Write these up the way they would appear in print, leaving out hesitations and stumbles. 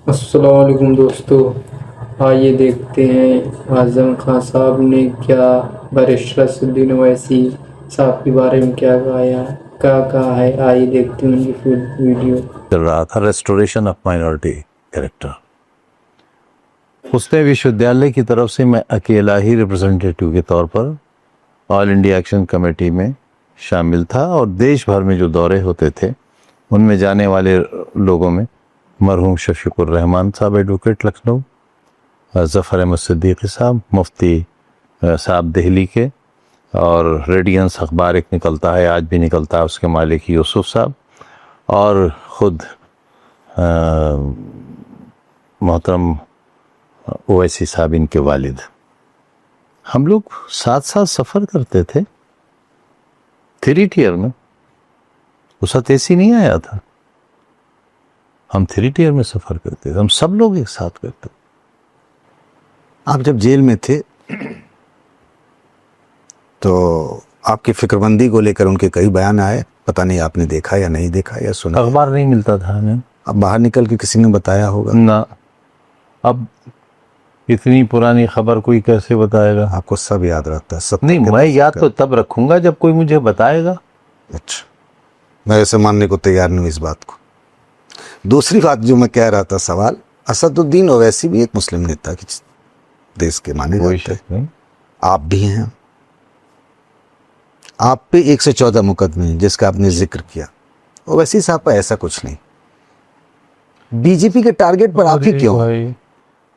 अस्सलाम वालेकुम दोस्तों, आइए देखते हैं आज़म खान साहब ने क्या बैरिस्टर असदुद्दीन ओवैसी साहब के बारे में क्या कहा है। आइए देखते हैं उनकी फुल वीडियो। चल रहा था रेस्टोरेशन ऑफ माइनॉरिटी कैरेक्टर। उसने विश्वविद्यालय की तरफ से मैं अकेला ही रिप्रेजेंटेटिव के तौर पर ऑल इंडिया एक्शन कमेटी में शामिल था और देश भर में जो दौरे होते थे उनमें जाने वाले लोगों में मरहूम शफीकुर रहमान साहब एडवोकेट लखनऊ, ज़फ़र अहमद सिद्दीकी साहब मुफ्ती साहब दिल्ली के, और रेडियंस अखबार एक निकलता है, आज भी निकलता है, उसके मालिक यूसुफ साहब, और ख़ुद मोहतरम ओवैसी साहब इनके वालिद। हम लोग साथ साथ सफ़र करते थे 3 टियर में। उस वक्त एसी नहीं आया था, हम 3 टियर में सफ़र करते थे, हम सब लोग एक साथ करते थे। आप जब जेल में थे तो आपकी फिक्रमंदी को लेकर उनके कई बयान आए, पता नहीं आपने देखा या नहीं देखा या सुना। अखबार नहीं मिलता था हमें। अब बाहर निकल के किसी ने बताया होगा ना, अब इतनी पुरानी खबर कोई कैसे बताएगा। आपको सब याद रहता है? सब नहीं, मैं याद तो तब रखूंगा जब कोई मुझे बताएगा। अच्छा, मैं ऐसे मानने को तैयार नहीं हूँ इस बात को। दूसरी बात जो मैं कह रहा था, सवाल, असदुद्दीन ओवैसी भी एक मुस्लिम नेता की देश के माने जाते हैं, आप भी हैं। आप पे 114 मुकदमे हैं जिसका आपने जिक्र किया। ओवैसी साहब पर ऐसा कुछ नहीं। बीजेपी के टारगेट पर आप ही क्यों? भाई,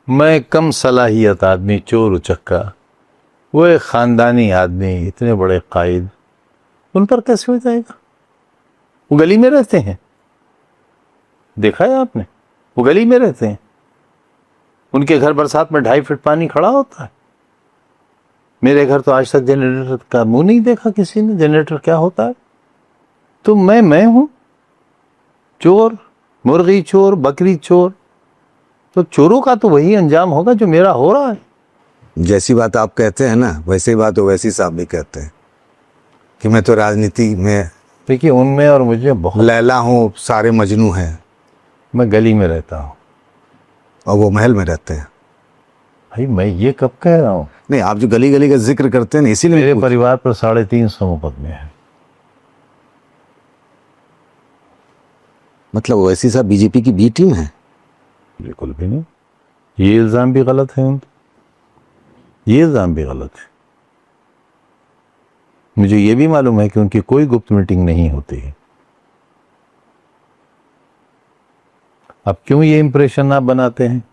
मैं कम सलाहियत आदमी, चोर उचक्का, वो एक ख़ानदानी आदमी, इतने बड़े कायद, उन पर कैसे हो जाएगा? वो गली में रहते हैं, देखा है आपने? वो गली में रहते हैं, उनके घर बरसात में 2.5 फीट पानी खड़ा होता है। मेरे घर तो आज तक जनरेटर का मुंह नहीं देखा किसी ने, जनरेटर क्या होता है। तो मैं हूं चोर, मुर्गी चोर, बकरी चोर, तो चोरों का तो वही अंजाम होगा जो मेरा हो रहा है। जैसी बात आप कहते हैं ना, वैसी बात ओवैसी साहब भी कहते हैं कि मैं तो राजनीति में, देखिए, उनमें और मुझे बहुत लैला हूँ, सारे मजनू हैं। मैं गली में रहता हूँ और वो महल में रहते हैं। भाई, मैं ये कब कह रहा हूँ? नहीं, आप जो गली गली का जिक्र करते हैं ना, इसीलिए मेरे परिवार पर 350 मुकदमे हैं। मतलब ओवैसी साहब बीजेपी की बी टीम है? बिल्कुल भी नहीं, ये इल्ज़ाम भी गलत है ये इल्ज़ाम भी गलत है। मुझे ये भी मालूम है कि उनकी कोई गुप्त मीटिंग नहीं होती है। अब क्यों ये इंप्रेशन आप बनाते हैं,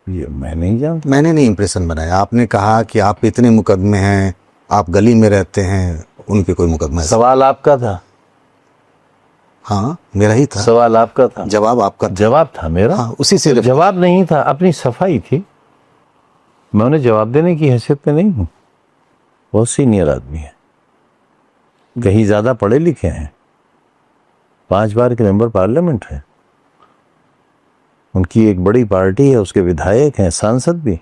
ये मैं नहीं जानता। मैंने नहीं इंप्रेशन बनाया। आपने कहा कि आप पे इतने मुकदमे हैं, आप गली में रहते हैं, उन पे कोई मुकदमा है? सवाल आपका था। हाँ, मेरा ही था। सवाल आपका था, जवाब आपका था। जवाब था मेरा। हाँ, उसी से जवाब नहीं था, अपनी सफाई थी। मैं उन्हें जवाब देने की हैसियत पे नहीं हूँ। बहुत सीनियर आदमी है, कहीं ज़्यादा पढ़े लिखे हैं, 5 बार के मेंबर पार्लियामेंट है, उनकी एक बड़ी पार्टी है, उसके विधायक हैं, सांसद भी।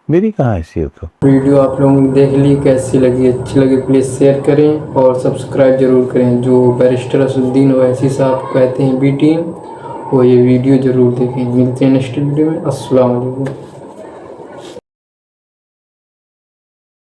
मेरी कहाँ हैसियत हो। वीडियो आप लोगों ने देख ली, कैसी लगी? अच्छी लगी प्लीज़ शेयर करें और सब्सक्राइब जरूर करें। जो बैरिस्टर असदुद्दीन ओवैसी साहब कहते हैं बी टीम, वो ये वीडियो ज़रूर देखें। मिलते हैं नेक्स्ट वीडियो में। अस्सलाम वालेकुम।